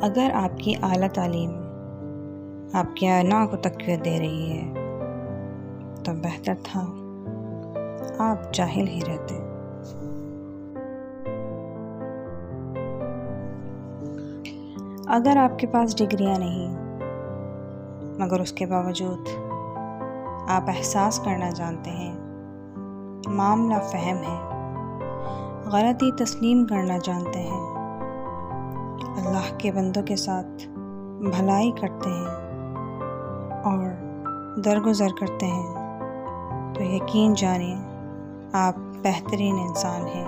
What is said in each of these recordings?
अगर आपकी आला तालीम आपके अना को तक़वियत दे रही है तो बेहतर था आप जाहिल ही रहते। अगर आपके पास डिग्रियां नहीं मगर उसके बावजूद आप एहसास करना जानते हैं, मामला फ़हम है, गलती तस्लीम करना जानते हैं, अल्लाह के बंदों के साथ भलाई करते हैं और दरगुज़र करते हैं, तो यकीन जानिए आप बेहतरीन इंसान हैं।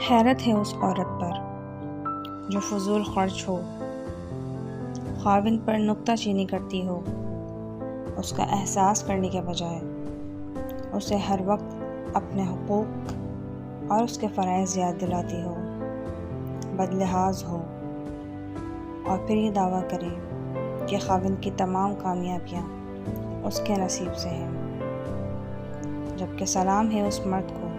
हैरत है उस औरत पर जो फजूल खर्च हो, ख़ाविन पर नुक्ताचीनी करती हो, उसका एहसास करने के बजाय उसे हर वक्त अपने हुकूक और उसके फ़राइज़ याद दिलाती हो, बदलिहाज हो और फिर ये दावा करे कि ख़ाविन की तमाम कामयाबियाँ उसके नसीब से हैं। जबकि सलाम है उस मर्द को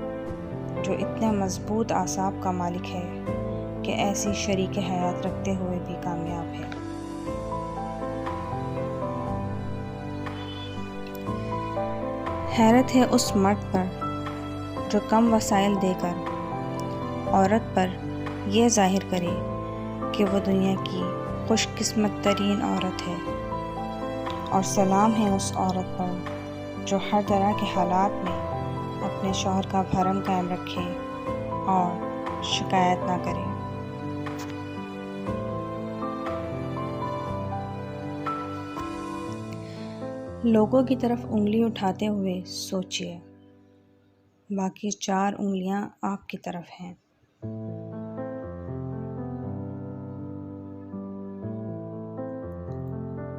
जो इतने मज़बूत आसाब का मालिक है कि ऐसी शरीक हयात रखते हुए भी कामयाब है। हैरत है उस मर्द पर जो कम वसाइल देकर औरत पर यह ज़ाहिर करे कि वो दुनिया की खुशकिस्मत तरीन औरत है, और सलाम है उस औरत पर जो हर तरह के हालात में अपने शौहर का भरम कायम रखे और शिकायत ना करे। लोगों की तरफ उंगली उठाते हुए सोचिए, बाकी 4 उंगलियां आपकी तरफ हैं।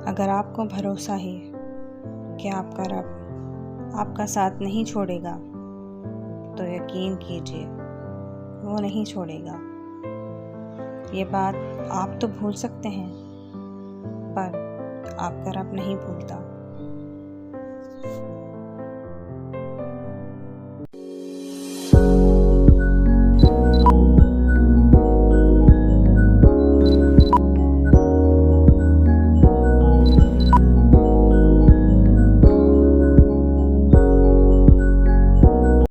अगर आपको भरोसा है कि आपका रब आपका साथ नहीं छोड़ेगा तो यकीन कीजिए वो नहीं छोड़ेगा। ये बात आप तो भूल सकते हैं पर आपका रब नहीं भूलता।